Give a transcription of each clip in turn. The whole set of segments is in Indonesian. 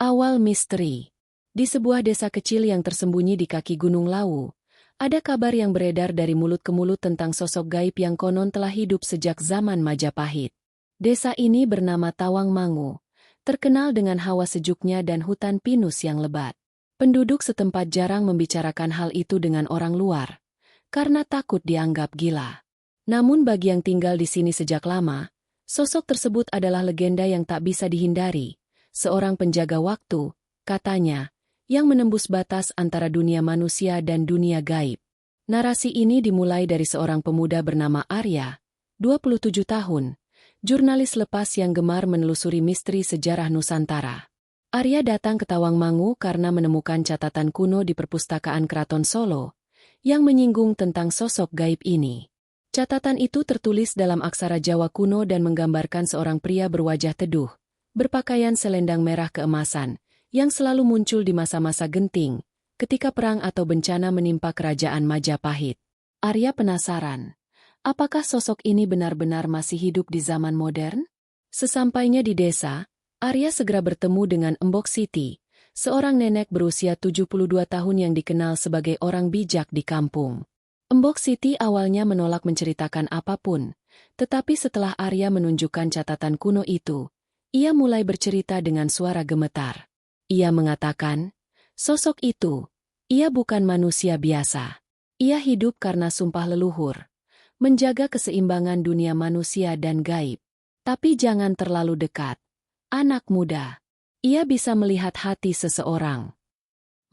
Awal misteri. Di sebuah desa kecil yang tersembunyi di kaki Gunung Lawu, ada kabar yang beredar dari mulut ke mulut tentang sosok gaib yang konon telah hidup sejak zaman Majapahit. Desa ini bernama Tawangmangu, terkenal dengan hawa sejuknya dan hutan pinus yang lebat. Penduduk setempat jarang membicarakan hal itu dengan orang luar, karena takut dianggap gila. Namun bagi yang tinggal di sini sejak lama, sosok tersebut adalah legenda yang tak bisa dihindari. Seorang penjaga waktu, katanya, yang menembus batas antara dunia manusia dan dunia gaib. Narasi ini dimulai dari seorang pemuda bernama Arya, 27 tahun, jurnalis lepas yang gemar menelusuri misteri sejarah Nusantara. Arya datang ke Tawangmangu karena menemukan catatan kuno di perpustakaan Keraton Solo, yang menyinggung tentang sosok gaib ini. Catatan itu tertulis dalam aksara Jawa kuno dan menggambarkan seorang pria berwajah teduh, berpakaian selendang merah keemasan, yang selalu muncul di masa-masa genting, ketika perang atau bencana menimpa kerajaan Majapahit. Arya penasaran, apakah sosok ini benar-benar masih hidup di zaman modern? Sesampainya di desa, Arya segera bertemu dengan Embok Siti, seorang nenek berusia 72 tahun yang dikenal sebagai orang bijak di kampung. Embok Siti awalnya menolak menceritakan apapun, tetapi setelah Arya menunjukkan catatan kuno itu, ia mulai bercerita dengan suara gemetar. Ia mengatakan, sosok itu, ia bukan manusia biasa. Ia hidup karena sumpah leluhur, menjaga keseimbangan dunia manusia dan gaib. Tapi jangan terlalu dekat. Anak muda, ia bisa melihat hati seseorang.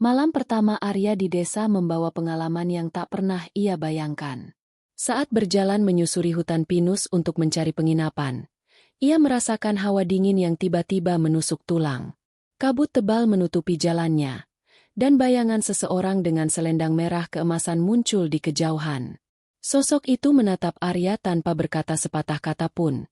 Malam pertama Arya di desa membawa pengalaman yang tak pernah ia bayangkan. Saat berjalan menyusuri hutan pinus untuk mencari penginapan, ia merasakan hawa dingin yang tiba-tiba menusuk tulang. Kabut tebal menutupi jalannya, dan bayangan seseorang dengan selendang merah keemasan muncul di kejauhan. Sosok itu menatap Arya tanpa berkata sepatah kata pun,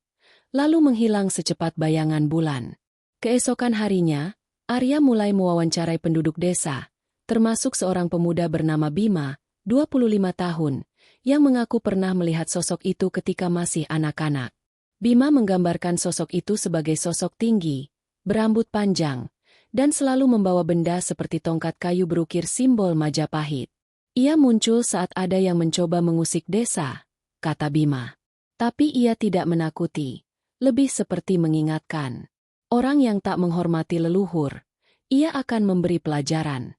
lalu menghilang secepat bayangan bulan. Keesokan harinya, Arya mulai mewawancarai penduduk desa, termasuk seorang pemuda bernama Bima, 25 tahun, yang mengaku pernah melihat sosok itu ketika masih anak-anak. Bima menggambarkan sosok itu sebagai sosok tinggi, berambut panjang, dan selalu membawa benda seperti tongkat kayu berukir simbol Majapahit. Ia muncul saat ada yang mencoba mengusik desa, kata Bima. Tapi ia tidak menakuti, lebih seperti mengingatkan. Orang yang tak menghormati leluhur, ia akan memberi pelajaran.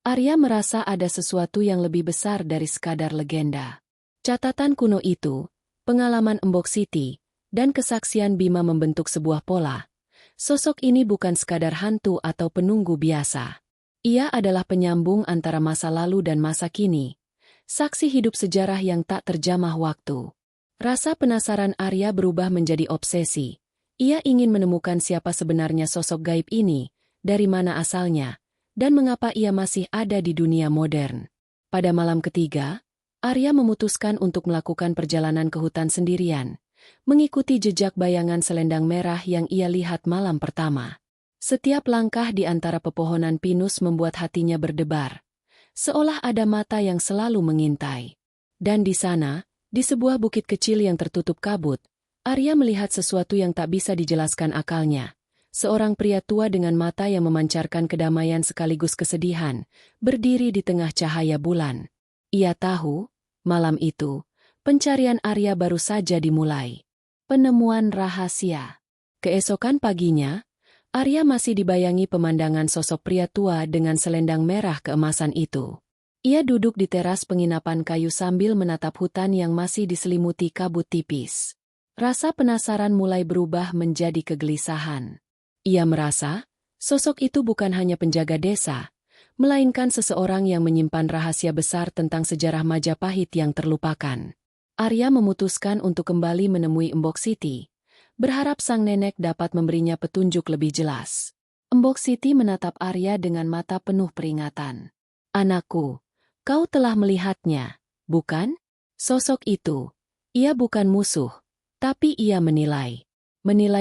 Arya merasa ada sesuatu yang lebih besar dari sekadar legenda. Catatan kuno itu, pengalaman Embok Siti, dan kesaksian Bima membentuk sebuah pola. Sosok ini bukan sekadar hantu atau penunggu biasa. Ia adalah penyambung antara masa lalu dan masa kini. Saksi hidup sejarah yang tak terjamah waktu. Rasa penasaran Arya berubah menjadi obsesi. Ia ingin menemukan siapa sebenarnya sosok gaib ini, dari mana asalnya, dan mengapa ia masih ada di dunia modern. Pada malam ketiga, Arya memutuskan untuk melakukan perjalanan ke hutan sendirian, mengikuti jejak bayangan selendang merah yang ia lihat malam pertama. Setiap langkah di antara pepohonan pinus membuat hatinya berdebar, seolah ada mata yang selalu mengintai. Dan di sana, di sebuah bukit kecil yang tertutup kabut, Arya melihat sesuatu yang tak bisa dijelaskan akalnya. Seorang pria tua dengan mata yang memancarkan kedamaian sekaligus kesedihan, berdiri di tengah cahaya bulan. Ia tahu, malam itu, pencarian Arya baru saja dimulai. Penemuan rahasia. Keesokan paginya, Arya masih dibayangi pemandangan sosok pria tua dengan selendang merah keemasan itu. Ia duduk di teras penginapan kayu sambil menatap hutan yang masih diselimuti kabut tipis. Rasa penasaran mulai berubah menjadi kegelisahan. Ia merasa, sosok itu bukan hanya penjaga desa, melainkan seseorang yang menyimpan rahasia besar tentang sejarah Majapahit yang terlupakan. Arya memutuskan untuk kembali menemui Embok Siti, berharap sang nenek dapat memberinya petunjuk lebih jelas. Embok Siti menatap Arya dengan mata penuh peringatan. Anakku, kau telah melihatnya, bukan? Sosok itu, ia bukan musuh. Tapi ia menilai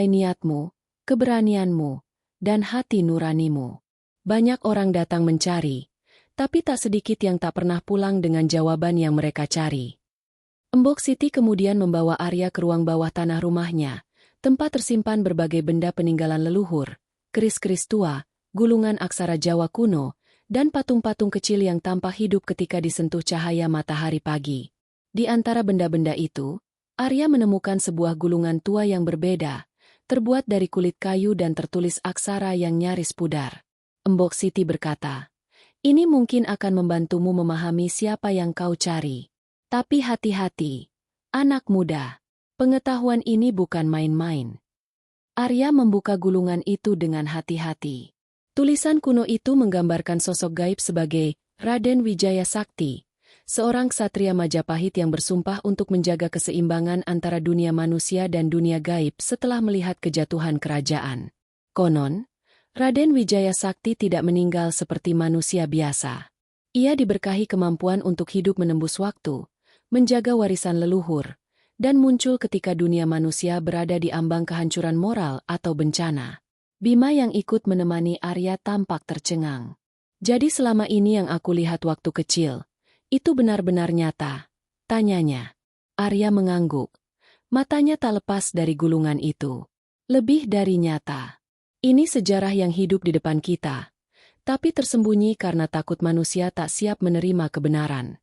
niatmu, keberanianmu, dan hati nuranimu. Banyak orang datang mencari, tapi tak sedikit yang tak pernah pulang dengan jawaban yang mereka cari. Embok Siti kemudian membawa Arya ke ruang bawah tanah rumahnya, tempat tersimpan berbagai benda peninggalan leluhur, keris-keris tua, gulungan aksara Jawa kuno, dan patung-patung kecil yang tampak hidup ketika disentuh cahaya matahari pagi. Di antara benda-benda itu, Arya menemukan sebuah gulungan tua yang berbeda, terbuat dari kulit kayu dan tertulis aksara yang nyaris pudar. Embok Siti berkata, "Ini mungkin akan membantumu memahami siapa yang kau cari. Tapi hati-hati, anak muda. Pengetahuan ini bukan main-main." Arya membuka gulungan itu dengan hati-hati. Tulisan kuno itu menggambarkan sosok gaib sebagai Raden Wijaya Sakti, seorang ksatria Majapahit yang bersumpah untuk menjaga keseimbangan antara dunia manusia dan dunia gaib setelah melihat kejatuhan kerajaan. Konon, Raden Wijaya Sakti tidak meninggal seperti manusia biasa. Ia diberkahi kemampuan untuk hidup menembus waktu, menjaga warisan leluhur, dan muncul ketika dunia manusia berada di ambang kehancuran moral atau bencana. Bima yang ikut menemani Arya tampak tercengang. "Jadi selama ini yang aku lihat waktu kecil, itu benar-benar nyata?" tanyanya. Arya mengangguk. Matanya tak lepas dari gulungan itu. "Lebih dari nyata. Ini sejarah yang hidup di depan kita, tapi tersembunyi karena takut manusia tak siap menerima kebenaran."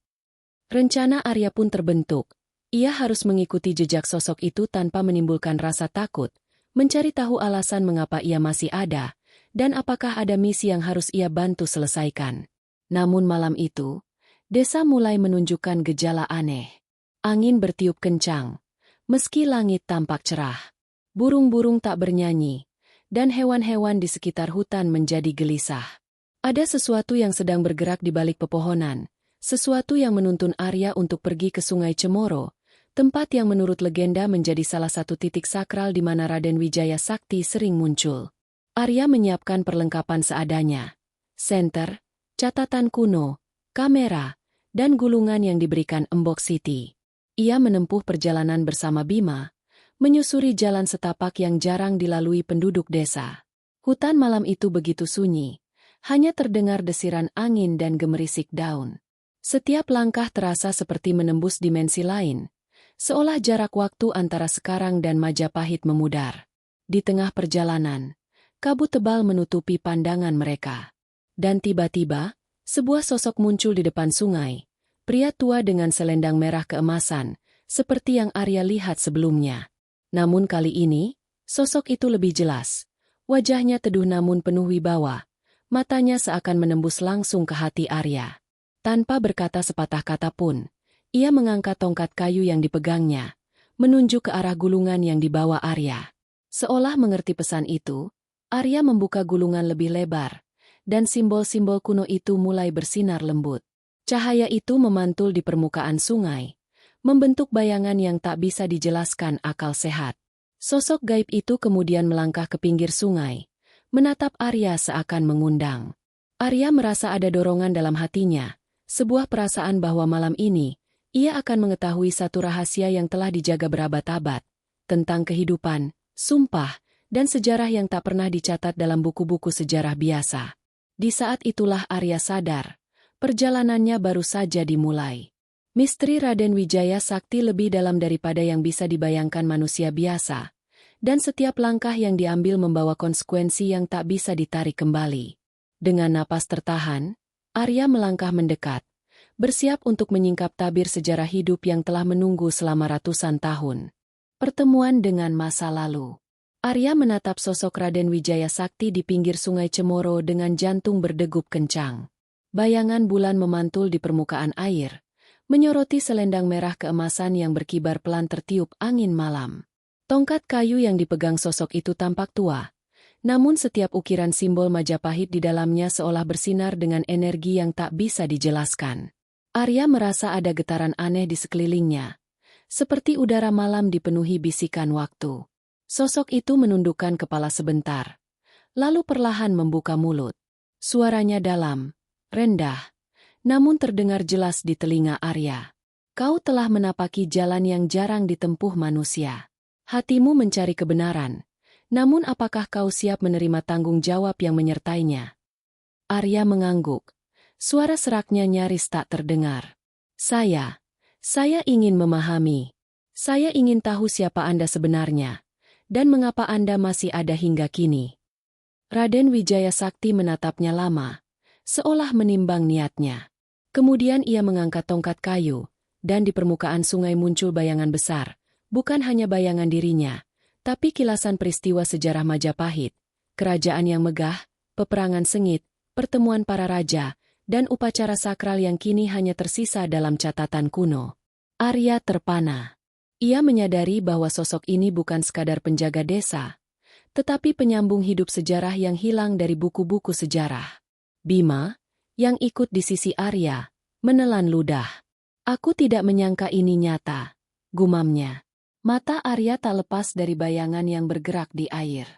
Rencana Arya pun terbentuk. Ia harus mengikuti jejak sosok itu tanpa menimbulkan rasa takut, mencari tahu alasan mengapa ia masih ada, dan apakah ada misi yang harus ia bantu selesaikan. Namun malam itu, desa mulai menunjukkan gejala aneh. Angin bertiup kencang, meski langit tampak cerah. Burung-burung tak bernyanyi, dan hewan-hewan di sekitar hutan menjadi gelisah. Ada sesuatu yang sedang bergerak di balik pepohonan, sesuatu yang menuntun Arya untuk pergi ke Sungai Cemoro, tempat yang menurut legenda menjadi salah satu titik sakral di mana Raden Wijaya Sakti sering muncul. Arya menyiapkan perlengkapan seadanya. Senter, catatan kuno, kamera, dan gulungan yang diberikan Embok Siti. Ia menempuh perjalanan bersama Bima, menyusuri jalan setapak yang jarang dilalui penduduk desa. Hutan malam itu begitu sunyi, hanya terdengar desiran angin dan gemerisik daun. Setiap langkah terasa seperti menembus dimensi lain, seolah jarak waktu antara sekarang dan Majapahit memudar. Di tengah perjalanan, kabut tebal menutupi pandangan mereka. Dan tiba-tiba, sebuah sosok muncul di depan sungai. Pria tua dengan selendang merah keemasan, seperti yang Arya lihat sebelumnya. Namun kali ini, sosok itu lebih jelas. Wajahnya teduh namun penuh wibawa. Matanya seakan menembus langsung ke hati Arya. Tanpa berkata sepatah kata pun, ia mengangkat tongkat kayu yang dipegangnya, menunjuk ke arah gulungan yang dibawa Arya. Seolah mengerti pesan itu, Arya membuka gulungan lebih lebar, dan simbol-simbol kuno itu mulai bersinar lembut. Cahaya itu memantul di permukaan sungai, membentuk bayangan yang tak bisa dijelaskan akal sehat. Sosok gaib itu kemudian melangkah ke pinggir sungai, menatap Arya seakan mengundang. Arya merasa ada dorongan dalam hatinya, sebuah perasaan bahwa malam ini, ia akan mengetahui satu rahasia yang telah dijaga berabad-abad, tentang kehidupan, sumpah, dan sejarah yang tak pernah dicatat dalam buku-buku sejarah biasa. Di saat itulah Arya sadar, perjalanannya baru saja dimulai. Misteri Raden Wijaya Sakti lebih dalam daripada yang bisa dibayangkan manusia biasa, dan setiap langkah yang diambil membawa konsekuensi yang tak bisa ditarik kembali. Dengan napas tertahan, Arya melangkah mendekat, bersiap untuk menyingkap tabir sejarah hidup yang telah menunggu selama ratusan tahun. Pertemuan dengan masa lalu. Arya menatap sosok Raden Wijaya Sakti di pinggir Sungai Cemoro dengan jantung berdegup kencang. Bayangan bulan memantul di permukaan air, menyoroti selendang merah keemasan yang berkibar pelan tertiup angin malam. Tongkat kayu yang dipegang sosok itu tampak tua, namun setiap ukiran simbol Majapahit di dalamnya seolah bersinar dengan energi yang tak bisa dijelaskan. Arya merasa ada getaran aneh di sekelilingnya, seperti udara malam dipenuhi bisikan waktu. Sosok itu menundukkan kepala sebentar, lalu perlahan membuka mulut. Suaranya dalam, rendah, namun terdengar jelas di telinga Arya. "Kau telah menapaki jalan yang jarang ditempuh manusia. Hatimu mencari kebenaran, namun apakah kau siap menerima tanggung jawab yang menyertainya?" Arya mengangguk. Suara seraknya nyaris tak terdengar. Saya ingin memahami. Saya ingin tahu siapa Anda sebenarnya, dan mengapa Anda masih ada hingga kini." Raden Wijaya Sakti menatapnya lama, seolah menimbang niatnya. Kemudian ia mengangkat tongkat kayu, dan di permukaan sungai muncul bayangan besar, bukan hanya bayangan dirinya, tapi kilasan peristiwa sejarah Majapahit, kerajaan yang megah, peperangan sengit, pertemuan para raja, dan upacara sakral yang kini hanya tersisa dalam catatan kuno. Arya terpana. Ia menyadari bahwa sosok ini bukan sekadar penjaga desa, tetapi penyambung hidup sejarah yang hilang dari buku-buku sejarah. Bima, yang ikut di sisi Arya, menelan ludah. Aku tidak menyangka ini nyata, gumamnya. Mata Arya tak lepas dari bayangan yang bergerak di air.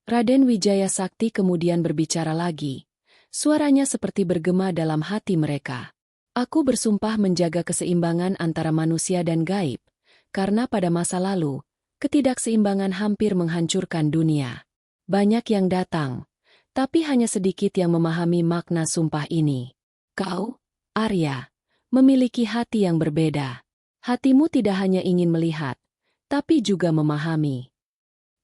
Raden Wijaya Sakti kemudian berbicara lagi. Suaranya seperti bergema dalam hati mereka. Aku bersumpah menjaga keseimbangan antara manusia dan gaib, karena pada masa lalu, ketidakseimbangan hampir menghancurkan dunia. Banyak yang datang, tapi hanya sedikit yang memahami makna sumpah ini. Kau, Arya, memiliki hati yang berbeda. Hatimu tidak hanya ingin melihat, tapi juga memahami.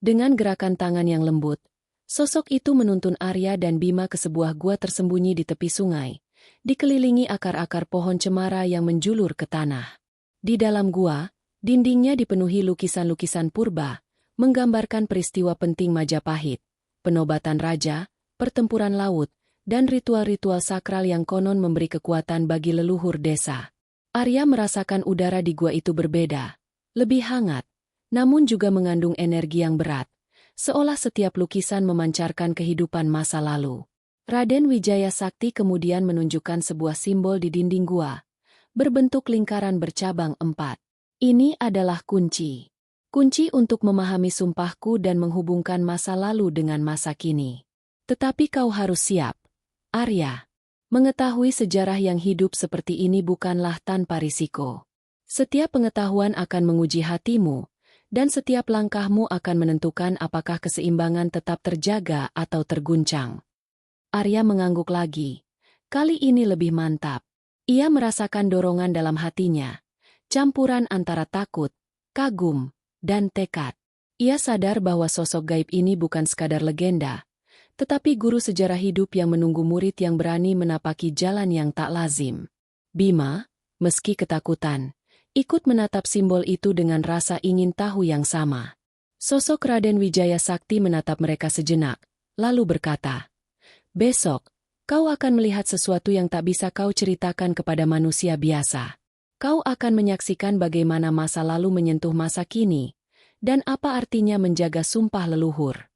Dengan gerakan tangan yang lembut, sosok itu menuntun Arya dan Bima ke sebuah gua tersembunyi di tepi sungai, dikelilingi akar-akar pohon cemara yang menjulur ke tanah. Di dalam gua, dindingnya dipenuhi lukisan-lukisan purba, menggambarkan peristiwa penting Majapahit, penobatan raja, pertempuran laut, dan ritual-ritual sakral yang konon memberi kekuatan bagi leluhur desa. Arya merasakan udara di gua itu berbeda, lebih hangat, namun juga mengandung energi yang berat, seolah setiap lukisan memancarkan kehidupan masa lalu. Raden Wijaya Sakti kemudian menunjukkan sebuah simbol di dinding gua, berbentuk lingkaran bercabang 4. Ini adalah kunci. Kunci untuk memahami sumpahku dan menghubungkan masa lalu dengan masa kini. Tetapi kau harus siap, Arya. Mengetahui sejarah yang hidup seperti ini bukanlah tanpa risiko. Setiap pengetahuan akan menguji hatimu, dan setiap langkahmu akan menentukan apakah keseimbangan tetap terjaga atau terguncang. Arya mengangguk lagi. Kali ini lebih mantap. Ia merasakan dorongan dalam hatinya. Campuran antara takut, kagum, dan tekad. Ia sadar bahwa sosok gaib ini bukan sekadar legenda, tetapi guru sejarah hidup yang menunggu murid yang berani menapaki jalan yang tak lazim. Bima, meski ketakutan, ikut menatap simbol itu dengan rasa ingin tahu yang sama. Sosok Raden Wijaya Sakti menatap mereka sejenak, lalu berkata, "Besok, kau akan melihat sesuatu yang tak bisa kau ceritakan kepada manusia biasa. Kau akan menyaksikan bagaimana masa lalu menyentuh masa kini, dan apa artinya menjaga sumpah leluhur."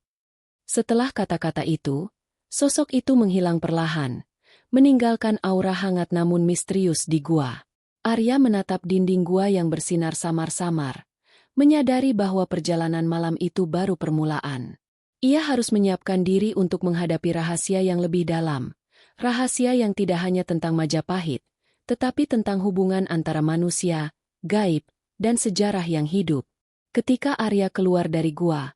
Setelah kata-kata itu, sosok itu menghilang perlahan, meninggalkan aura hangat namun misterius di gua. Arya menatap dinding gua yang bersinar samar-samar, menyadari bahwa perjalanan malam itu baru permulaan. Ia harus menyiapkan diri untuk menghadapi rahasia yang lebih dalam, rahasia yang tidak hanya tentang Majapahit, tetapi tentang hubungan antara manusia, gaib, dan sejarah yang hidup. Ketika Arya keluar dari gua,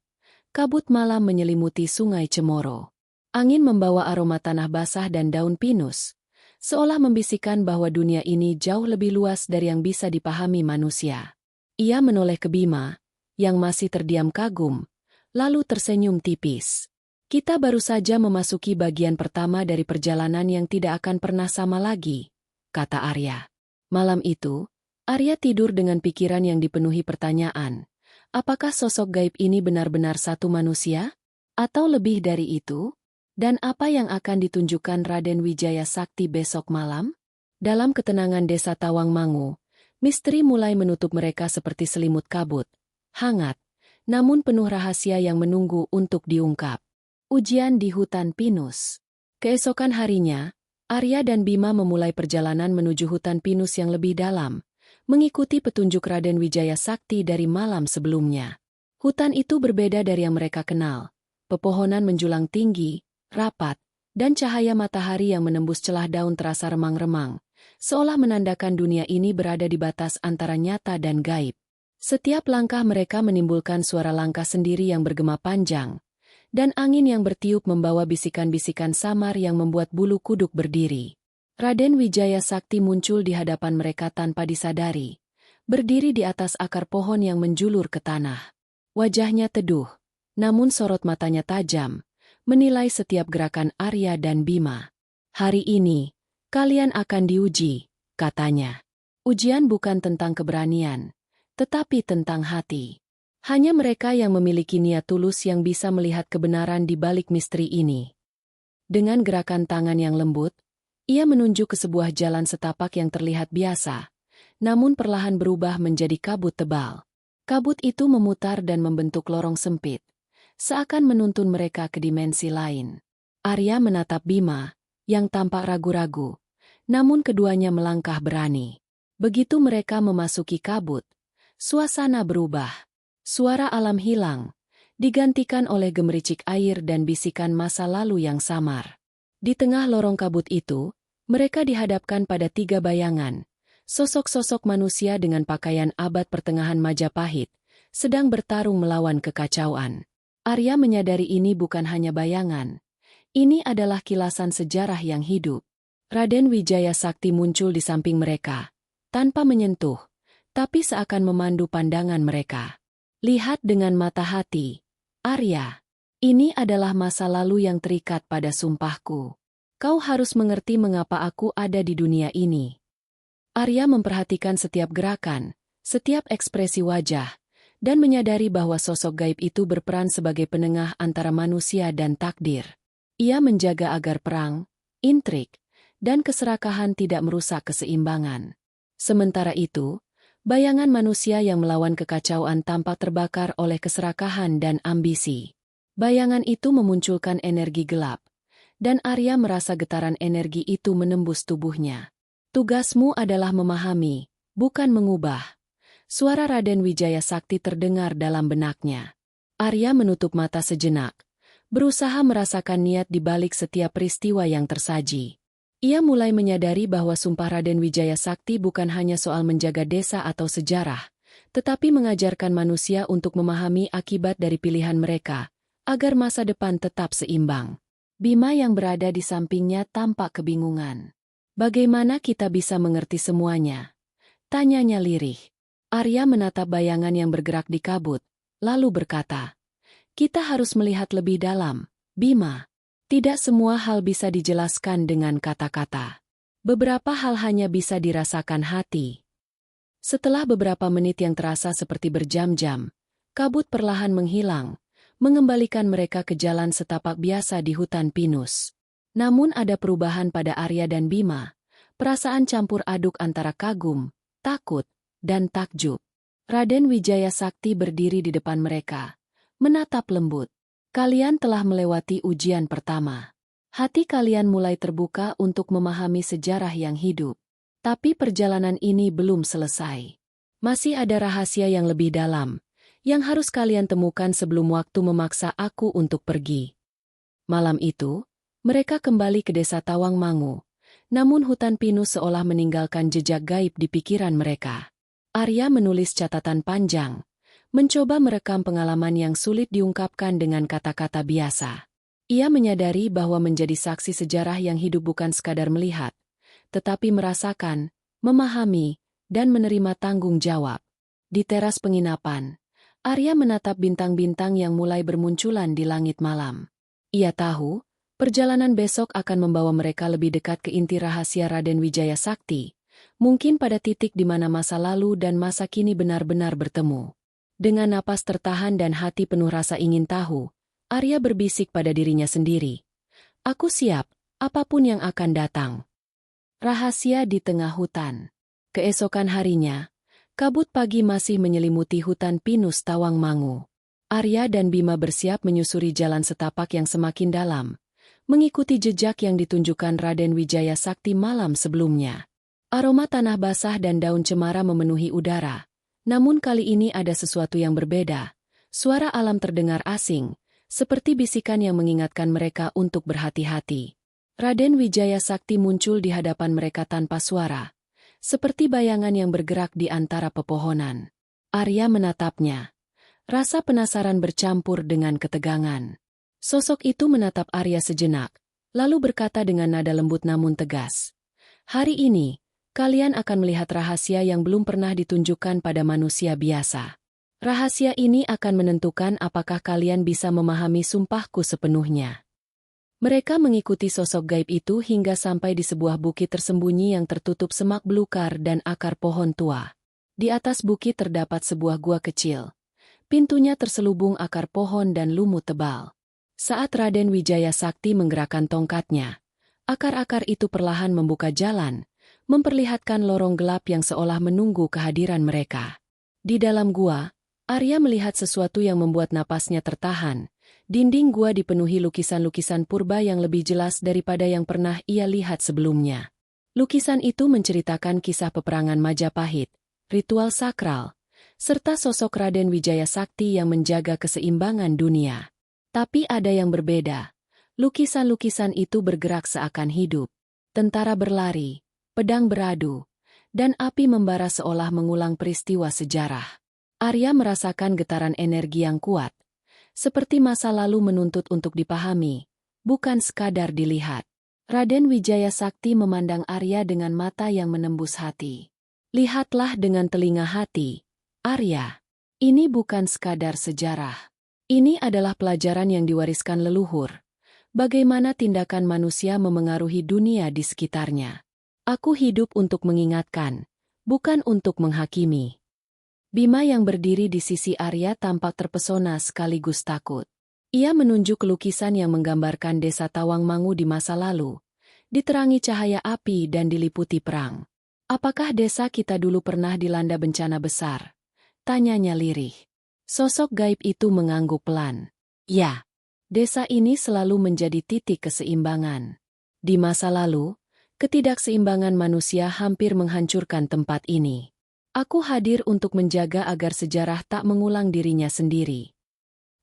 kabut malam menyelimuti sungai Cemoro. Angin membawa aroma tanah basah dan daun pinus, seolah membisikkan bahwa dunia ini jauh lebih luas dari yang bisa dipahami manusia. Ia menoleh ke Bima, yang masih terdiam kagum, lalu tersenyum tipis. Kita baru saja memasuki bagian pertama dari perjalanan yang tidak akan pernah sama lagi, kata Arya. Malam itu, Arya tidur dengan pikiran yang dipenuhi pertanyaan. Apakah sosok gaib ini benar-benar satu manusia? Atau lebih dari itu? Dan apa yang akan ditunjukkan Raden Wijaya Sakti besok malam? Dalam ketenangan desa Tawangmangu, misteri mulai menutup mereka seperti selimut kabut. Hangat, namun penuh rahasia yang menunggu untuk diungkap. Ujian di hutan pinus. Keesokan harinya, Arya dan Bima memulai perjalanan menuju hutan pinus yang lebih dalam, mengikuti petunjuk Raden Wijaya Sakti dari malam sebelumnya. Hutan itu berbeda dari yang mereka kenal. Pepohonan menjulang tinggi, rapat, dan cahaya matahari yang menembus celah daun terasa remang-remang, seolah menandakan dunia ini berada di batas antara nyata dan gaib. Setiap langkah mereka menimbulkan suara langkah sendiri yang bergema panjang, dan angin yang bertiup membawa bisikan-bisikan samar yang membuat bulu kuduk berdiri. Raden Wijaya Sakti muncul di hadapan mereka tanpa disadari, berdiri di atas akar pohon yang menjulur ke tanah. Wajahnya teduh, namun sorot matanya tajam, menilai setiap gerakan Arya dan Bima. Hari ini, kalian akan diuji, katanya. Ujian bukan tentang keberanian, tetapi tentang hati. Hanya mereka yang memiliki niat tulus yang bisa melihat kebenaran di balik misteri ini. Dengan gerakan tangan yang lembut, ia menunjuk ke sebuah jalan setapak yang terlihat biasa, namun perlahan berubah menjadi kabut tebal. Kabut itu memutar dan membentuk lorong sempit, seakan menuntun mereka ke dimensi lain. Arya menatap Bima, yang tampak ragu-ragu, namun keduanya melangkah berani. Begitu mereka memasuki kabut, suasana berubah. Suara alam hilang, digantikan oleh gemericik air dan bisikan masa lalu yang samar. Di tengah lorong kabut itu, mereka dihadapkan pada 3 bayangan. Sosok-sosok manusia dengan pakaian abad pertengahan Majapahit, sedang bertarung melawan kekacauan. Arya menyadari ini bukan hanya bayangan. Ini adalah kilasan sejarah yang hidup. Raden Wijaya Sakti muncul di samping mereka, tanpa menyentuh, tapi seakan memandu pandangan mereka. Lihat dengan mata hati, Arya. Ini adalah masa lalu yang terikat pada sumpahku. Kau harus mengerti mengapa aku ada di dunia ini. Arya memperhatikan setiap gerakan, setiap ekspresi wajah, dan menyadari bahwa sosok gaib itu berperan sebagai penengah antara manusia dan takdir. Ia menjaga agar perang, intrik, dan keserakahan tidak merusak keseimbangan. Sementara itu, bayangan manusia yang melawan kekacauan tampak terbakar oleh keserakahan dan ambisi. Bayangan itu memunculkan energi gelap, dan Arya merasa getaran energi itu menembus tubuhnya. Tugasmu adalah memahami, bukan mengubah. Suara Raden Wijaya Sakti terdengar dalam benaknya. Arya menutup mata sejenak, berusaha merasakan niat di balik setiap peristiwa yang tersaji. Ia mulai menyadari bahwa sumpah Raden Wijaya Sakti bukan hanya soal menjaga desa atau sejarah, tetapi mengajarkan manusia untuk memahami akibat dari pilihan mereka, agar masa depan tetap seimbang. Bima yang berada di sampingnya tampak kebingungan. Bagaimana kita bisa mengerti semuanya? Tanyanya lirih. Arya menatap bayangan yang bergerak di kabut, lalu berkata, kita harus melihat lebih dalam, Bima. Tidak semua hal bisa dijelaskan dengan kata-kata. Beberapa hal hanya bisa dirasakan hati. Setelah beberapa menit yang terasa seperti berjam-jam, kabut perlahan menghilang, mengembalikan mereka ke jalan setapak biasa di hutan pinus. Namun ada perubahan pada Arya dan Bima, perasaan campur aduk antara kagum, takut, dan takjub. Raden Wijaya Sakti berdiri di depan mereka, menatap lembut. Kalian telah melewati ujian pertama. Hati kalian mulai terbuka untuk memahami sejarah yang hidup. Tapi perjalanan ini belum selesai. Masih ada rahasia yang lebih dalam, yang harus kalian temukan sebelum waktu memaksa aku untuk pergi. Malam itu, mereka kembali ke desa Tawangmangu, namun hutan pinus seolah meninggalkan jejak gaib di pikiran mereka. Arya menulis catatan panjang, mencoba merekam pengalaman yang sulit diungkapkan dengan kata-kata biasa. Ia menyadari bahwa menjadi saksi sejarah yang hidup bukan sekadar melihat, tetapi merasakan, memahami, dan menerima tanggung jawab. Di teras penginapan, Arya menatap bintang-bintang yang mulai bermunculan di langit malam. Ia tahu, perjalanan besok akan membawa mereka lebih dekat ke inti rahasia Raden Wijaya Sakti, mungkin pada titik di mana masa lalu dan masa kini benar-benar bertemu. Dengan napas tertahan dan hati penuh rasa ingin tahu, Arya berbisik pada dirinya sendiri. Aku siap, apapun yang akan datang. Rahasia di tengah hutan. Keesokan harinya, kabut pagi masih menyelimuti hutan pinus Tawangmangu. Arya dan Bima bersiap menyusuri jalan setapak yang semakin dalam, mengikuti jejak yang ditunjukkan Raden Wijaya Sakti malam sebelumnya. Aroma tanah basah dan daun cemara memenuhi udara, namun kali ini ada sesuatu yang berbeda. Suara alam terdengar asing, seperti bisikan yang mengingatkan mereka untuk berhati-hati. Raden Wijaya Sakti muncul di hadapan mereka tanpa suara, seperti bayangan yang bergerak di antara pepohonan. Arya menatapnya. Rasa penasaran bercampur dengan ketegangan. Sosok itu menatap Arya sejenak, lalu berkata dengan nada lembut namun tegas. Hari ini, kalian akan melihat rahasia yang belum pernah ditunjukkan pada manusia biasa. Rahasia ini akan menentukan apakah kalian bisa memahami sumpahku sepenuhnya. Mereka mengikuti sosok gaib itu hingga sampai di sebuah bukit tersembunyi yang tertutup semak belukar dan akar pohon tua. Di atas bukit terdapat sebuah gua kecil. Pintunya terselubung akar pohon dan lumut tebal. Saat Raden Wijaya Sakti menggerakkan tongkatnya, akar-akar itu perlahan membuka jalan, memperlihatkan lorong gelap yang seolah menunggu kehadiran mereka. Di dalam gua, Arya melihat sesuatu yang membuat napasnya tertahan. Dinding gua dipenuhi lukisan-lukisan purba yang lebih jelas daripada yang pernah ia lihat sebelumnya. Lukisan itu menceritakan kisah peperangan Majapahit, ritual sakral, serta sosok Raden Wijaya Sakti yang menjaga keseimbangan dunia. Tapi ada yang berbeda. Lukisan-lukisan itu bergerak seakan hidup. Tentara berlari, pedang beradu, dan api membara seolah mengulang peristiwa sejarah. Arya merasakan getaran energi yang kuat, seperti masa lalu menuntut untuk dipahami, bukan sekadar dilihat. Raden Wijaya Sakti memandang Arya dengan mata yang menembus hati. Lihatlah dengan telinga hati, Arya. Ini bukan sekadar sejarah. Ini adalah pelajaran yang diwariskan leluhur. Bagaimana tindakan manusia memengaruhi dunia di sekitarnya. Aku hidup untuk mengingatkan, bukan untuk menghakimi. Bima yang berdiri di sisi Arya tampak terpesona sekaligus takut. Ia menunjuk lukisan yang menggambarkan desa Tawangmangu di masa lalu, diterangi cahaya api dan diliputi perang. Apakah desa kita dulu pernah dilanda bencana besar? Tanyanya lirih. Sosok gaib itu mengangguk pelan. Ya, desa ini selalu menjadi titik keseimbangan. Di masa lalu, ketidakseimbangan manusia hampir menghancurkan tempat ini. Aku hadir untuk menjaga agar sejarah tak mengulang dirinya sendiri.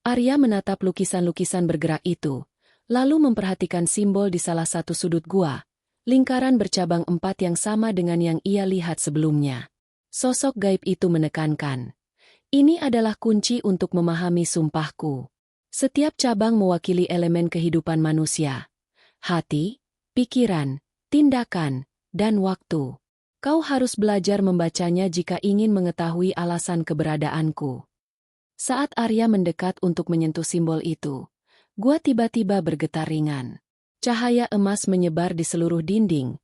Arya menatap lukisan-lukisan bergerak itu, lalu memperhatikan simbol di salah satu sudut gua, lingkaran bercabang 4 yang sama dengan yang ia lihat sebelumnya. Sosok gaib itu menekankan, ini adalah kunci untuk memahami sumpahku. Setiap cabang mewakili elemen kehidupan manusia. Hati, pikiran, tindakan, dan waktu. Kau harus belajar membacanya jika ingin mengetahui alasan keberadaanku. Saat Arya mendekat untuk menyentuh simbol itu, gua tiba-tiba bergetar ringan. Cahaya emas menyebar di seluruh dinding,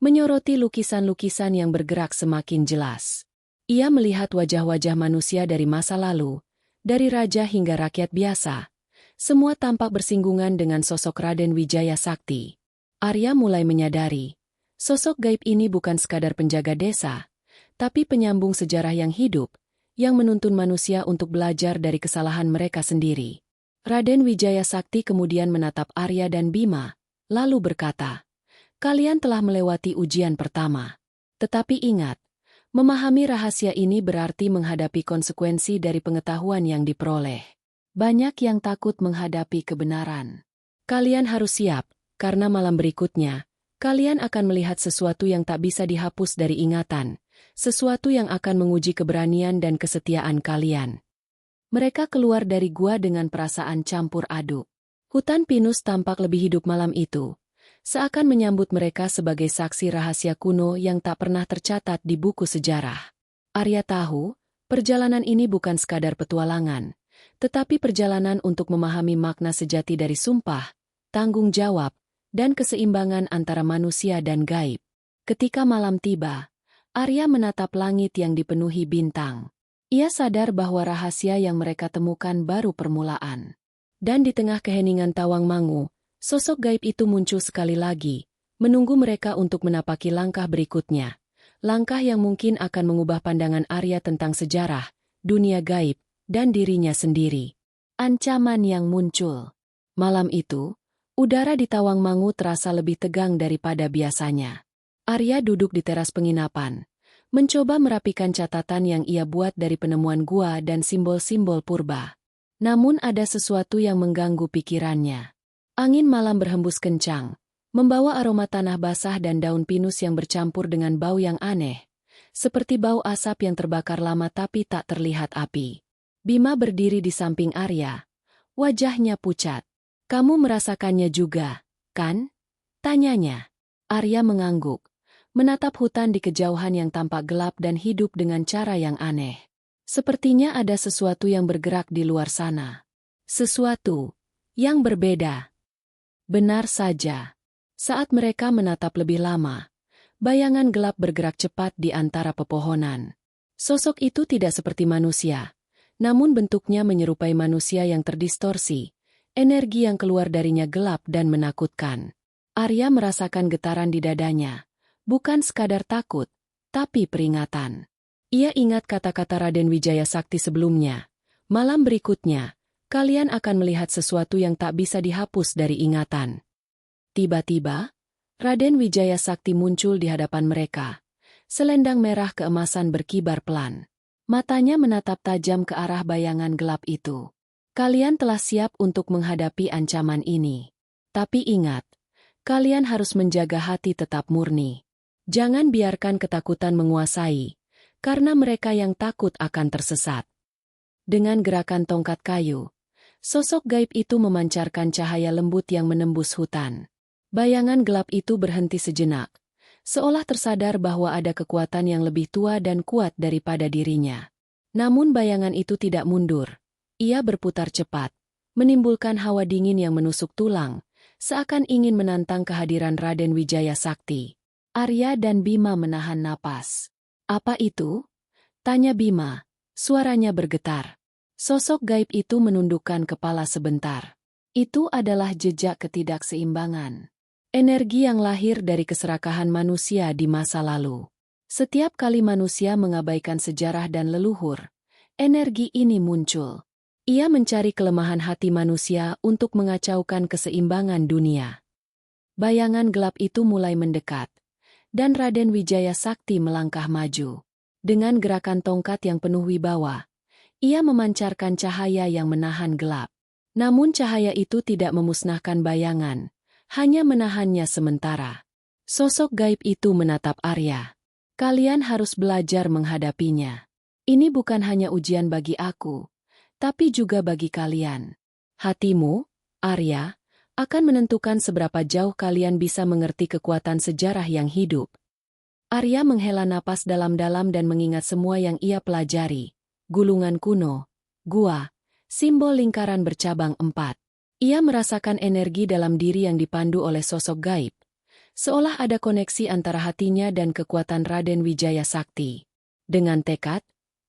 menyoroti lukisan-lukisan yang bergerak semakin jelas. Ia melihat wajah-wajah manusia dari masa lalu, dari raja hingga rakyat biasa. Semua tampak bersinggungan dengan sosok Raden Wijaya Sakti. Arya mulai menyadari, sosok gaib ini bukan sekadar penjaga desa, tapi penyambung sejarah yang hidup, yang menuntun manusia untuk belajar dari kesalahan mereka sendiri. Raden Wijaya Sakti kemudian menatap Arya dan Bima, lalu berkata, kalian telah melewati ujian pertama. Tetapi ingat, memahami rahasia ini berarti menghadapi konsekuensi dari pengetahuan yang diperoleh. Banyak yang takut menghadapi kebenaran. Kalian harus siap, karena malam berikutnya, kalian akan melihat sesuatu yang tak bisa dihapus dari ingatan, sesuatu yang akan menguji keberanian dan kesetiaan kalian. Mereka keluar dari gua dengan perasaan campur aduk. Hutan pinus tampak lebih hidup malam itu, seakan menyambut mereka sebagai saksi rahasia kuno yang tak pernah tercatat di buku sejarah. Arya tahu, perjalanan ini bukan sekadar petualangan, tetapi perjalanan untuk memahami makna sejati dari sumpah, tanggung jawab, dan keseimbangan antara manusia dan gaib. Ketika malam tiba, Arya menatap langit yang dipenuhi bintang. Ia sadar bahwa rahasia yang mereka temukan baru permulaan. Dan di tengah keheningan Tawangmangu, sosok gaib itu muncul sekali lagi, menunggu mereka untuk menapaki langkah berikutnya. Langkah yang mungkin akan mengubah pandangan Arya tentang sejarah, dunia gaib, dan dirinya sendiri. Ancaman yang muncul. Malam itu, udara di Tawangmangu terasa lebih tegang daripada biasanya. Arya duduk di teras penginapan, mencoba merapikan catatan yang ia buat dari penemuan gua dan simbol-simbol purba. Namun ada sesuatu yang mengganggu pikirannya. Angin malam berhembus kencang, membawa aroma tanah basah dan daun pinus yang bercampur dengan bau yang aneh, seperti bau asap yang terbakar lama tapi tak terlihat api. Bima berdiri di samping Arya. Wajahnya pucat. Kamu merasakannya juga, kan? Tanyanya. Arya mengangguk, menatap hutan di kejauhan yang tampak gelap dan hidup dengan cara yang aneh. Sepertinya ada sesuatu yang bergerak di luar sana. Sesuatu yang berbeda. Benar saja. Saat mereka menatap lebih lama, bayangan gelap bergerak cepat di antara pepohonan. Sosok itu tidak seperti manusia, namun bentuknya menyerupai manusia yang terdistorsi. Energi yang keluar darinya gelap dan menakutkan. Arya merasakan getaran di dadanya. Bukan sekadar takut, tapi peringatan. Ia ingat kata-kata Raden Wijaya Sakti sebelumnya. Malam berikutnya, kalian akan melihat sesuatu yang tak bisa dihapus dari ingatan. Tiba-tiba, Raden Wijaya Sakti muncul di hadapan mereka. Selendang merah keemasan berkibar pelan. Matanya menatap tajam ke arah bayangan gelap itu. Kalian telah siap untuk menghadapi ancaman ini. Tapi ingat, kalian harus menjaga hati tetap murni. Jangan biarkan ketakutan menguasai, karena mereka yang takut akan tersesat. Dengan gerakan tongkat kayu, sosok gaib itu memancarkan cahaya lembut yang menembus hutan. Bayangan gelap itu berhenti sejenak, seolah tersadar bahwa ada kekuatan yang lebih tua dan kuat daripada dirinya. Namun bayangan itu tidak mundur. Ia berputar cepat, menimbulkan hawa dingin yang menusuk tulang, seakan ingin menantang kehadiran Raden Wijaya Sakti. Arya dan Bima menahan napas. "Apa itu?" tanya Bima. Suaranya bergetar. Sosok gaib itu menundukkan kepala sebentar. Itu adalah jejak ketidakseimbangan. Energi yang lahir dari keserakahan manusia di masa lalu. Setiap kali manusia mengabaikan sejarah dan leluhur, energi ini muncul. Ia mencari kelemahan hati manusia untuk mengacaukan keseimbangan dunia. Bayangan gelap itu mulai mendekat, dan Raden Wijaya Sakti melangkah maju. Dengan gerakan tongkat yang penuh wibawa, ia memancarkan cahaya yang menahan gelap. Namun cahaya itu tidak memusnahkan bayangan, hanya menahannya sementara. Sosok gaib itu menatap Arya. "Kalian harus belajar menghadapinya. Ini bukan hanya ujian bagi aku, tapi juga bagi kalian. Hatimu, Arya, akan menentukan seberapa jauh kalian bisa mengerti kekuatan sejarah yang hidup." Arya menghela napas dalam-dalam dan mengingat semua yang ia pelajari. Gulungan kuno, gua, simbol lingkaran bercabang 4. Ia merasakan energi dalam diri yang dipandu oleh sosok gaib, seolah ada koneksi antara hatinya dan kekuatan Raden Wijaya Sakti. Dengan tekad,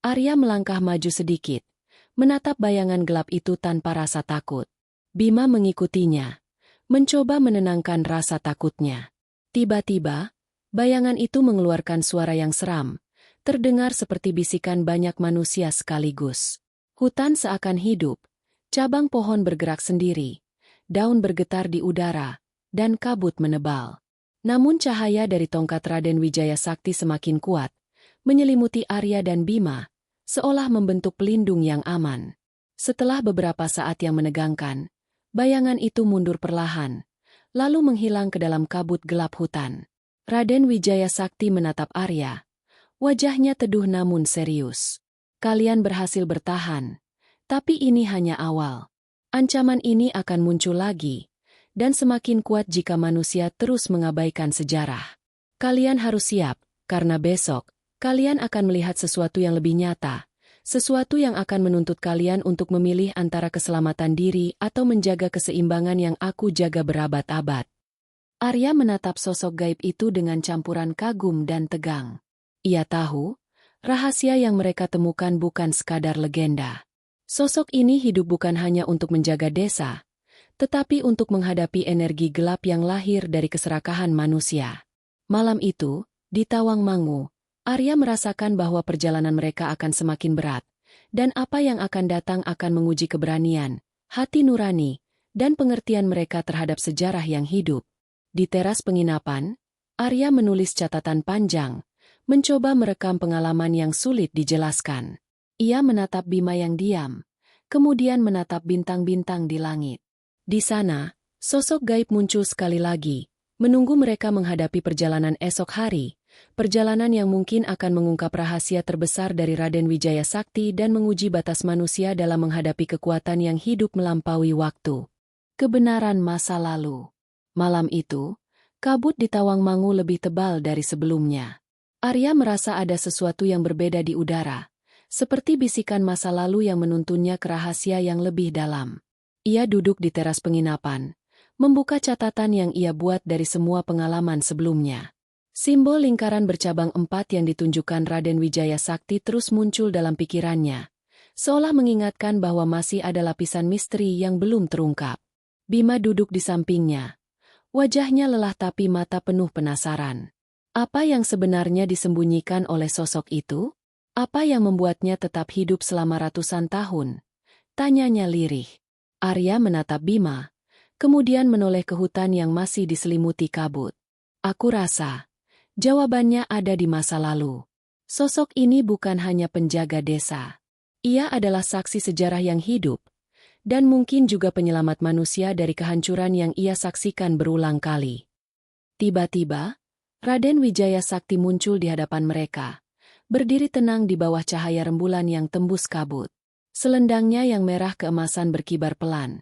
Arya melangkah maju sedikit, menatap bayangan gelap itu tanpa rasa takut. Bima mengikutinya, mencoba menenangkan rasa takutnya. Tiba-tiba, bayangan itu mengeluarkan suara yang seram, terdengar seperti bisikan banyak manusia sekaligus. Hutan seakan hidup, cabang pohon bergerak sendiri, daun bergetar di udara, dan kabut menebal. Namun cahaya dari tongkat Raden Wijaya Sakti semakin kuat, menyelimuti Arya dan Bima, seolah membentuk pelindung yang aman. Setelah beberapa saat yang menegangkan, bayangan itu mundur perlahan, lalu menghilang ke dalam kabut gelap hutan. Raden Wijaya Sakti menatap Arya. Wajahnya teduh namun serius. "Kalian berhasil bertahan, tapi ini hanya awal. Ancaman ini akan muncul lagi, dan semakin kuat jika manusia terus mengabaikan sejarah. Kalian harus siap, karena besok, kalian akan melihat sesuatu yang lebih nyata, sesuatu yang akan menuntut kalian untuk memilih antara keselamatan diri atau menjaga keseimbangan yang aku jaga berabad-abad." Arya menatap sosok gaib itu dengan campuran kagum dan tegang. Ia tahu, rahasia yang mereka temukan bukan sekadar legenda. Sosok ini hidup bukan hanya untuk menjaga desa, tetapi untuk menghadapi energi gelap yang lahir dari keserakahan manusia. Malam itu, di Tawangmangu, Arya merasakan bahwa perjalanan mereka akan semakin berat, dan apa yang akan datang akan menguji keberanian, hati nurani, dan pengertian mereka terhadap sejarah yang hidup. Di teras penginapan, Arya menulis catatan panjang, mencoba merekam pengalaman yang sulit dijelaskan. Ia menatap Bima yang diam, kemudian menatap bintang-bintang di langit. Di sana, sosok gaib muncul sekali lagi, menunggu mereka menghadapi perjalanan esok hari, perjalanan yang mungkin akan mengungkap rahasia terbesar dari Raden Wijaya Sakti dan menguji batas manusia dalam menghadapi kekuatan yang hidup melampaui waktu. Kebenaran masa lalu. Malam itu, kabut di Tawangmangu lebih tebal dari sebelumnya. Arya merasa ada sesuatu yang berbeda di udara, seperti bisikan masa lalu yang menuntunnya ke rahasia yang lebih dalam. Ia duduk di teras penginapan, membuka catatan yang ia buat dari semua pengalaman sebelumnya. Simbol lingkaran bercabang 4 yang ditunjukkan Raden Wijaya Sakti terus muncul dalam pikirannya, seolah mengingatkan bahwa masih ada lapisan misteri yang belum terungkap. Bima duduk di sampingnya. Wajahnya lelah tapi mata penuh penasaran. Apa yang sebenarnya disembunyikan oleh sosok itu? Apa yang membuatnya tetap hidup selama ratusan tahun? Tanyanya lirih. Arya menatap Bima, kemudian menoleh ke hutan yang masih diselimuti kabut. Aku rasa jawabannya ada di masa lalu. Sosok ini bukan hanya penjaga desa. Ia adalah saksi sejarah yang hidup, dan mungkin juga penyelamat manusia dari kehancuran yang ia saksikan berulang kali. Tiba-tiba, Raden Wijaya Sakti muncul di hadapan mereka, berdiri tenang di bawah cahaya rembulan yang tembus kabut. Selendangnya yang merah keemasan berkibar pelan,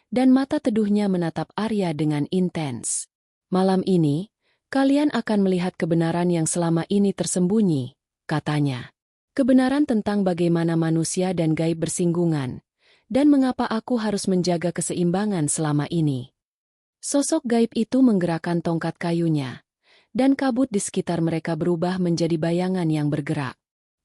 dan mata teduhnya menatap Arya dengan intens. Malam ini, kalian akan melihat kebenaran yang selama ini tersembunyi, katanya. Kebenaran tentang bagaimana manusia dan gaib bersinggungan, dan mengapa aku harus menjaga keseimbangan selama ini. Sosok gaib itu menggerakkan tongkat kayunya, dan kabut di sekitar mereka berubah menjadi bayangan yang bergerak.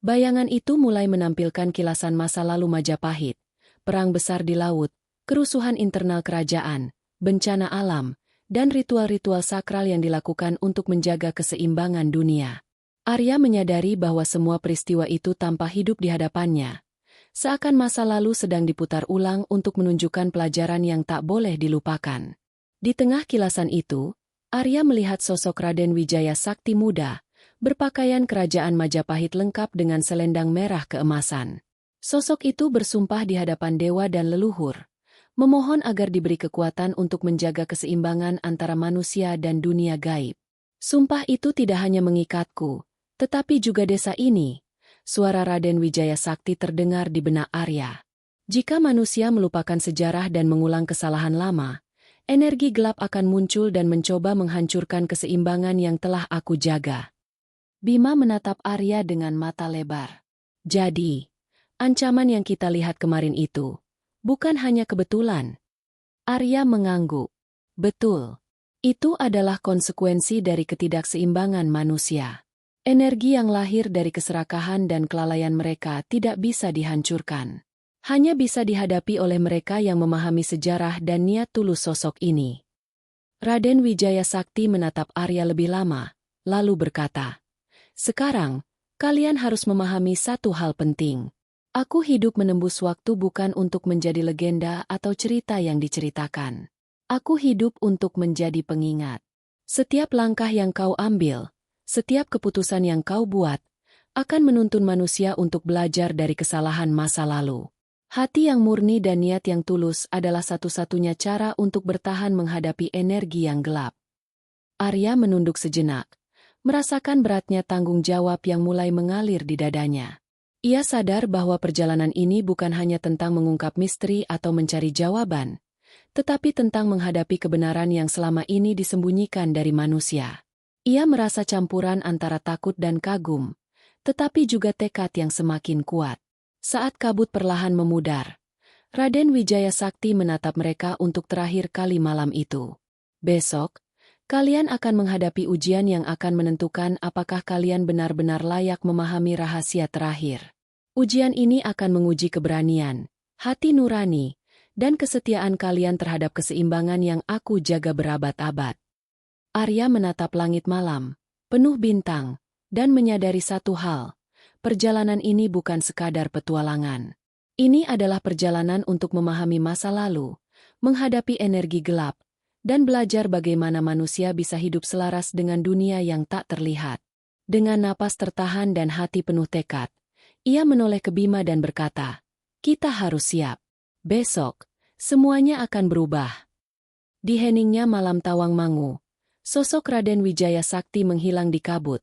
Bayangan itu mulai menampilkan kilasan masa lalu Majapahit, perang besar di laut, kerusuhan internal kerajaan, bencana alam, dan ritual-ritual sakral yang dilakukan untuk menjaga keseimbangan dunia. Arya menyadari bahwa semua peristiwa itu tampak hidup di hadapannya, seakan masa lalu sedang diputar ulang untuk menunjukkan pelajaran yang tak boleh dilupakan. Di tengah kilasan itu, Arya melihat sosok Raden Wijaya Sakti muda, berpakaian kerajaan Majapahit lengkap dengan selendang merah keemasan. Sosok itu bersumpah di hadapan dewa dan leluhur, memohon agar diberi kekuatan untuk menjaga keseimbangan antara manusia dan dunia gaib. Sumpah itu tidak hanya mengikatku, tetapi juga desa ini. Suara Raden Wijaya Sakti terdengar di benak Arya. Jika manusia melupakan sejarah dan mengulang kesalahan lama, energi gelap akan muncul dan mencoba menghancurkan keseimbangan yang telah aku jaga. Bima menatap Arya dengan mata lebar. Jadi, ancaman yang kita lihat kemarin itu bukan hanya kebetulan. Arya mengangguk. Betul. Itu adalah konsekuensi dari ketidakseimbangan manusia. Energi yang lahir dari keserakahan dan kelalaian mereka tidak bisa dihancurkan. Hanya bisa dihadapi oleh mereka yang memahami sejarah dan niat tulus sosok ini. Raden Wijaya Sakti menatap Arya lebih lama, lalu berkata, "Sekarang, kalian harus memahami satu hal penting. Aku hidup menembus waktu bukan untuk menjadi legenda atau cerita yang diceritakan. Aku hidup untuk menjadi pengingat. Setiap langkah yang kau ambil, setiap keputusan yang kau buat, akan menuntun manusia untuk belajar dari kesalahan masa lalu. Hati yang murni dan niat yang tulus adalah satu-satunya cara untuk bertahan menghadapi energi yang gelap." Arya menunduk sejenak, merasakan beratnya tanggung jawab yang mulai mengalir di dadanya. Ia sadar bahwa perjalanan ini bukan hanya tentang mengungkap misteri atau mencari jawaban, tetapi tentang menghadapi kebenaran yang selama ini disembunyikan dari manusia. Ia merasa campuran antara takut dan kagum, tetapi juga tekad yang semakin kuat. Saat kabut perlahan memudar, Raden Wijaya Sakti menatap mereka untuk terakhir kali malam itu. Besok, kalian akan menghadapi ujian yang akan menentukan apakah kalian benar-benar layak memahami rahasia terakhir. Ujian ini akan menguji keberanian, hati nurani, dan kesetiaan kalian terhadap keseimbangan yang aku jaga berabad-abad. Arya menatap langit malam, penuh bintang, dan menyadari satu hal. Perjalanan ini bukan sekadar petualangan. Ini adalah perjalanan untuk memahami masa lalu, menghadapi energi gelap, dan belajar bagaimana manusia bisa hidup selaras dengan dunia yang tak terlihat. Dengan napas tertahan dan hati penuh tekad, ia menoleh ke Bima dan berkata, "Kita harus siap. Besok, semuanya akan berubah." Di heningnya malam Tawangmangu, sosok Raden Wijaya Sakti menghilang di kabut,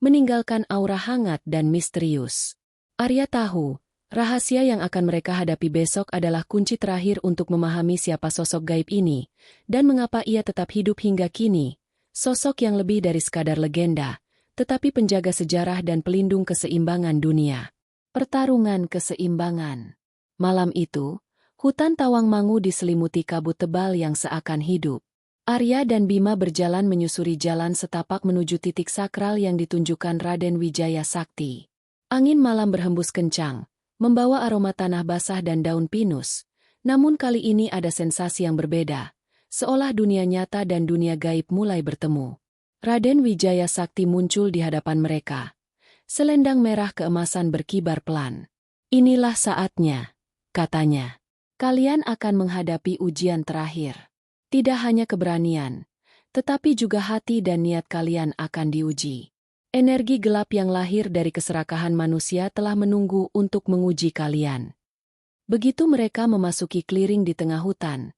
meninggalkan aura hangat dan misterius. Arya tahu, rahasia yang akan mereka hadapi besok adalah kunci terakhir untuk memahami siapa sosok gaib ini, dan mengapa ia tetap hidup hingga kini, sosok yang lebih dari sekadar legenda, tetapi penjaga sejarah dan pelindung keseimbangan dunia. Pertarungan keseimbangan. Malam itu, hutan Tawangmangu diselimuti kabut tebal yang seakan hidup. Arya dan Bima berjalan menyusuri jalan setapak menuju titik sakral yang ditunjukkan Raden Wijaya Sakti. Angin malam berhembus kencang, membawa aroma tanah basah dan daun pinus. Namun kali ini ada sensasi yang berbeda, seolah dunia nyata dan dunia gaib mulai bertemu. Raden Wijaya Sakti muncul di hadapan mereka. Selendang merah keemasan berkibar pelan. "Inilah saatnya," katanya. "Kalian akan menghadapi ujian terakhir. Tidak hanya keberanian, tetapi juga hati dan niat kalian akan diuji. Energi gelap yang lahir dari keserakahan manusia telah menunggu untuk menguji kalian." Begitu mereka memasuki clearing di tengah hutan,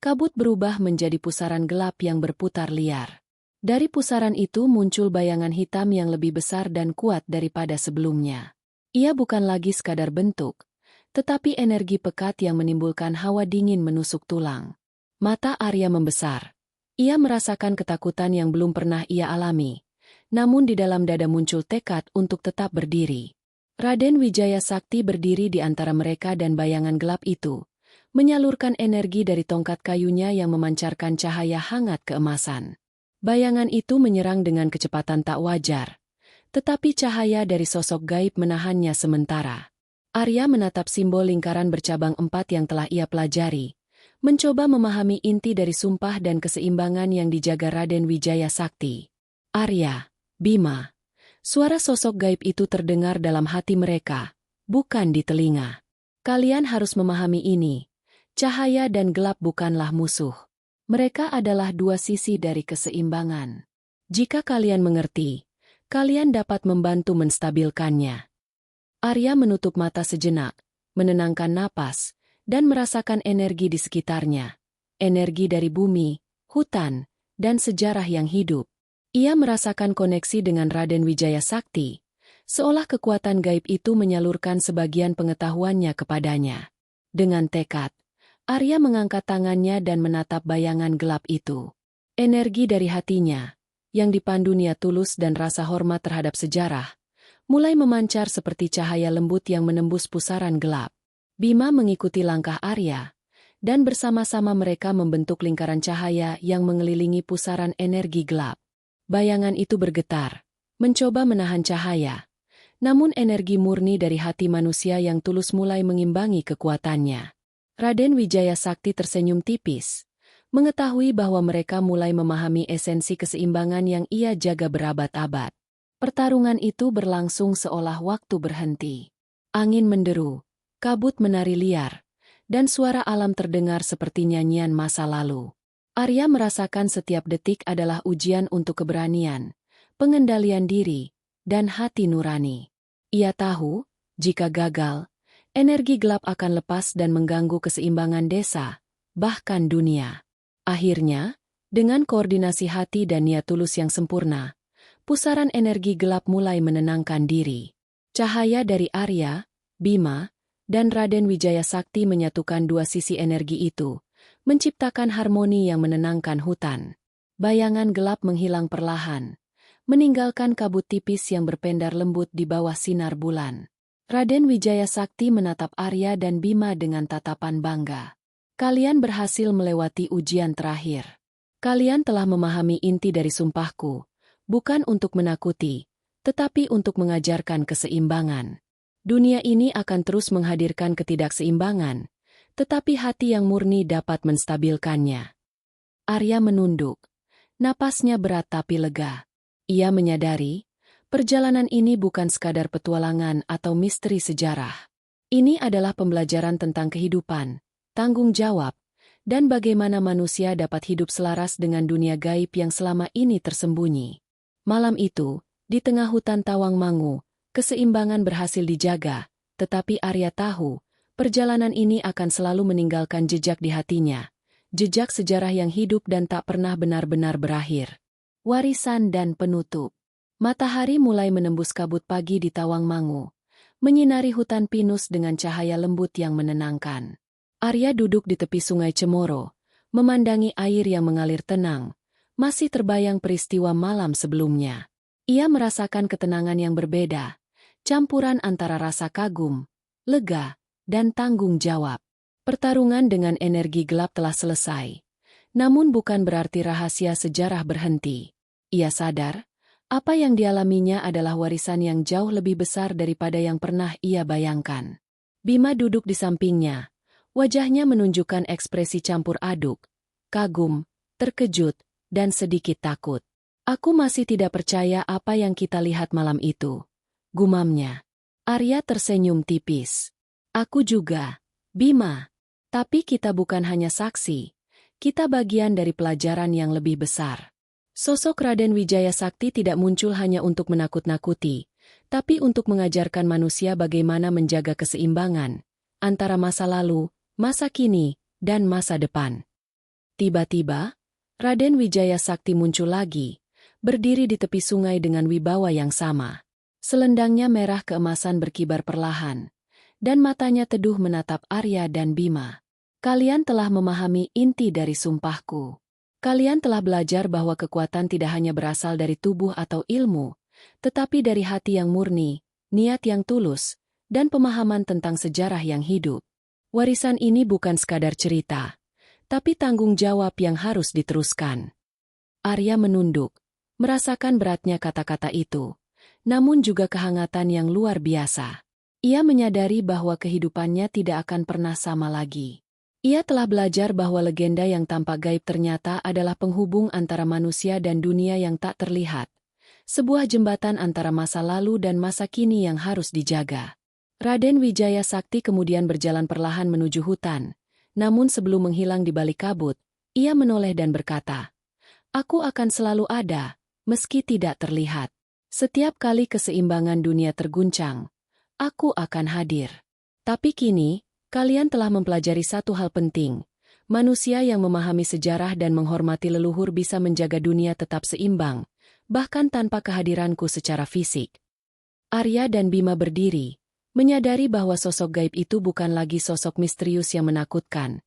kabut berubah menjadi pusaran gelap yang berputar liar. Dari pusaran itu muncul bayangan hitam yang lebih besar dan kuat daripada sebelumnya. Ia bukan lagi sekadar bentuk, tetapi energi pekat yang menimbulkan hawa dingin menusuk tulang. Mata Arya membesar. Ia merasakan ketakutan yang belum pernah ia alami. Namun di dalam dada muncul tekad untuk tetap berdiri. Raden Wijaya Sakti berdiri di antara mereka dan bayangan gelap itu, menyalurkan energi dari tongkat kayunya yang memancarkan cahaya hangat keemasan. Bayangan itu menyerang dengan kecepatan tak wajar. Tetapi cahaya dari sosok gaib menahannya sementara. Arya menatap simbol lingkaran bercabang 4 yang telah ia pelajari. Mencoba memahami inti dari sumpah dan keseimbangan yang dijaga Raden Wijaya Sakti. "Arya, Bima." Suara sosok gaib itu terdengar dalam hati mereka, bukan di telinga. "Kalian harus memahami ini. Cahaya dan gelap bukanlah musuh. Mereka adalah dua sisi dari keseimbangan. Jika kalian mengerti, kalian dapat membantu menstabilkannya." Arya menutup mata sejenak, menenangkan napas, dan merasakan energi di sekitarnya. Energi dari bumi, hutan, dan sejarah yang hidup. Ia merasakan koneksi dengan Raden Wijaya Sakti, seolah kekuatan gaib itu menyalurkan sebagian pengetahuannya kepadanya. Dengan tekad, Arya mengangkat tangannya dan menatap bayangan gelap itu. Energi dari hatinya, yang dipandu niat tulus dan rasa hormat terhadap sejarah, mulai memancar seperti cahaya lembut yang menembus pusaran gelap. Bima mengikuti langkah Arya, dan bersama-sama mereka membentuk lingkaran cahaya yang mengelilingi pusaran energi gelap. Bayangan itu bergetar, mencoba menahan cahaya. Namun energi murni dari hati manusia yang tulus mulai mengimbangi kekuatannya. Raden Wijaya Sakti tersenyum tipis, mengetahui bahwa mereka mulai memahami esensi keseimbangan yang ia jaga berabad-abad. Pertarungan itu berlangsung seolah waktu berhenti. Angin menderu, kabut menari liar, dan suara alam terdengar seperti nyanyian masa lalu. Arya merasakan setiap detik adalah ujian untuk keberanian, pengendalian diri, dan hati nurani. Ia tahu, jika gagal, energi gelap akan lepas dan mengganggu keseimbangan desa, bahkan dunia. Akhirnya, dengan koordinasi hati dan niat tulus yang sempurna, pusaran energi gelap mulai menenangkan diri. Cahaya dari Arya, Bima, dan Raden Wijaya Sakti menyatukan dua sisi energi itu, menciptakan harmoni yang menenangkan hutan. Bayangan gelap menghilang perlahan, meninggalkan kabut tipis yang berpendar lembut di bawah sinar bulan. Raden Wijaya Sakti menatap Arya dan Bima dengan tatapan bangga. "Kalian berhasil melewati ujian terakhir. Kalian telah memahami inti dari sumpahku, bukan untuk menakuti, tetapi untuk mengajarkan keseimbangan. Dunia ini akan terus menghadirkan ketidakseimbangan, tetapi hati yang murni dapat menstabilkannya." Arya menunduk. Napasnya berat tapi lega. Ia menyadari, perjalanan ini bukan sekadar petualangan atau misteri sejarah. Ini adalah pembelajaran tentang kehidupan, tanggung jawab, dan bagaimana manusia dapat hidup selaras dengan dunia gaib yang selama ini tersembunyi. Malam itu, di tengah hutan Tawangmangu, keseimbangan berhasil dijaga, tetapi Arya tahu, perjalanan ini akan selalu meninggalkan jejak di hatinya. Jejak sejarah yang hidup dan tak pernah benar-benar berakhir. Warisan dan penutup. Matahari mulai menembus kabut pagi di Tawangmangu, menyinari hutan pinus dengan cahaya lembut yang menenangkan. Arya duduk di tepi sungai Cemoro, memandangi air yang mengalir tenang, masih terbayang peristiwa malam sebelumnya. Ia merasakan ketenangan yang berbeda, campuran antara rasa kagum, lega, dan tanggung jawab. Pertarungan dengan energi gelap telah selesai, Namun bukan berarti rahasia sejarah berhenti. Ia sadar, apa yang dialaminya adalah warisan yang jauh lebih besar daripada yang pernah ia bayangkan. Bima duduk di sampingnya. Wajahnya menunjukkan ekspresi campur aduk, kagum, terkejut, dan sedikit takut. Aku masih tidak percaya apa yang kita lihat malam itu, gumamnya. Arya tersenyum tipis. Aku juga, Bima. Tapi kita bukan hanya saksi, kita bagian dari pelajaran yang lebih besar. Sosok Raden Wijaya Sakti tidak muncul hanya untuk menakut-nakuti, tapi untuk mengajarkan manusia bagaimana menjaga keseimbangan antara masa lalu, masa kini, dan masa depan. Tiba-tiba, Raden Wijaya Sakti muncul lagi, berdiri di tepi sungai dengan wibawa yang sama. Selendangnya merah keemasan berkibar perlahan, dan matanya teduh menatap Arya dan Bima. Kalian telah memahami inti dari sumpahku. Kalian telah belajar bahwa kekuatan tidak hanya berasal dari tubuh atau ilmu, tetapi dari hati yang murni, niat yang tulus, dan pemahaman tentang sejarah yang hidup. Warisan ini bukan sekadar cerita, tapi tanggung jawab yang harus diteruskan. Arya menunduk, merasakan beratnya kata-kata itu, namun juga kehangatan yang luar biasa. Ia menyadari bahwa kehidupannya tidak akan pernah sama lagi. Ia telah belajar bahwa legenda yang tampak gaib ternyata adalah penghubung antara manusia dan dunia yang tak terlihat. Sebuah jembatan antara masa lalu dan masa kini yang harus dijaga. Raden Wijaya Sakti kemudian berjalan perlahan menuju hutan. Namun sebelum menghilang di balik kabut, ia menoleh dan berkata, "Aku akan selalu ada, meski tidak terlihat. Setiap kali keseimbangan dunia terguncang, aku akan hadir." Tapi kini, kalian telah mempelajari satu hal penting. Manusia yang memahami sejarah dan menghormati leluhur bisa menjaga dunia tetap seimbang, bahkan tanpa kehadiranku secara fisik. Arya dan Bima berdiri, menyadari bahwa sosok gaib itu bukan lagi sosok misterius yang menakutkan,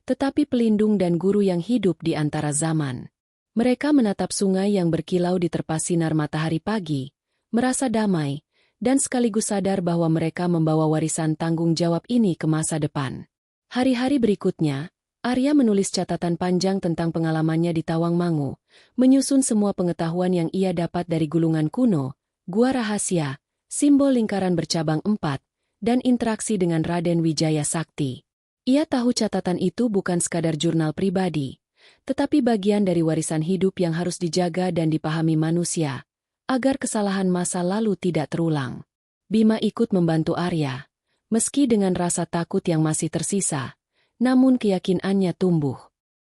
tetapi pelindung dan guru yang hidup di antara zaman. Mereka menatap sungai yang berkilau diterpa sinar matahari pagi, merasa damai, dan sekaligus sadar bahwa mereka membawa warisan tanggung jawab ini ke masa depan. Hari-hari berikutnya, Arya menulis catatan panjang tentang pengalamannya di Tawangmangu, menyusun semua pengetahuan yang ia dapat dari gulungan kuno, gua rahasia, simbol lingkaran bercabang 4, dan interaksi dengan Raden Wijaya Sakti. Ia tahu catatan itu bukan sekadar jurnal pribadi, tetapi bagian dari warisan hidup yang harus dijaga dan dipahami manusia, agar kesalahan masa lalu tidak terulang. Bima ikut membantu Arya, meski dengan rasa takut yang masih tersisa, namun keyakinannya tumbuh.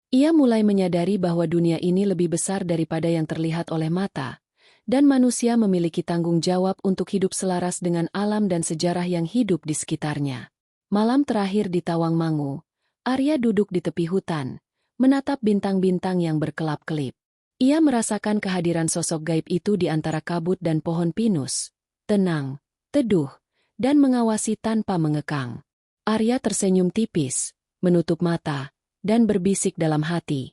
Ia mulai menyadari bahwa dunia ini lebih besar daripada yang terlihat oleh mata, dan manusia memiliki tanggung jawab untuk hidup selaras dengan alam dan sejarah yang hidup di sekitarnya. Malam terakhir di Tawangmangu, Arya duduk di tepi hutan, menatap bintang-bintang yang berkelap-kelip. Ia merasakan kehadiran sosok gaib itu di antara kabut dan pohon pinus, tenang, teduh, dan mengawasi tanpa mengekang. Arya tersenyum tipis, menutup mata, dan berbisik dalam hati,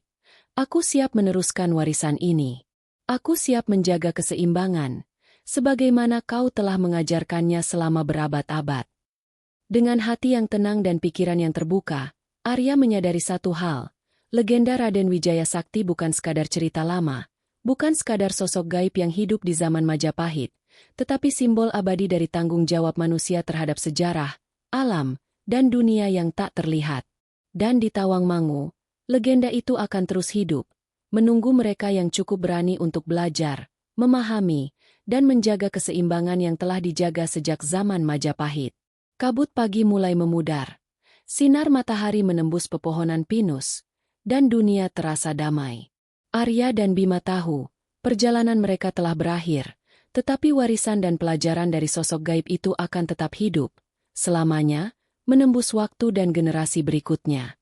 "Aku siap meneruskan warisan ini. Aku siap menjaga keseimbangan, sebagaimana kau telah mengajarkannya selama berabad-abad." Dengan hati yang tenang dan pikiran yang terbuka, Arya menyadari satu hal. Legenda Raden Wijaya Sakti bukan sekadar cerita lama, bukan sekadar sosok gaib yang hidup di zaman Majapahit, tetapi simbol abadi dari tanggung jawab manusia terhadap sejarah, alam, dan dunia yang tak terlihat. Dan di Tawangmangu, legenda itu akan terus hidup, menunggu mereka yang cukup berani untuk belajar, memahami, dan menjaga keseimbangan yang telah dijaga sejak zaman Majapahit. Kabut pagi mulai memudar. Sinar matahari menembus pepohonan pinus, dan dunia terasa damai. Arya dan Bima tahu, perjalanan mereka telah berakhir, tetapi warisan dan pelajaran dari sosok gaib itu akan tetap hidup, selamanya, menembus waktu dan generasi berikutnya.